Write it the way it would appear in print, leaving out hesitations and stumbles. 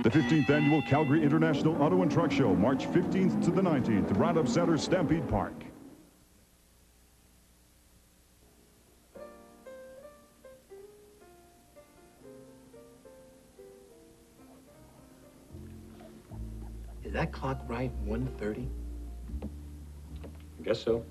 The 15th Annual Calgary International Auto and Truck Show, March 15th to the 19th, Roundup Center, Stampede Park. Is that clock right, 1:30? I guess so.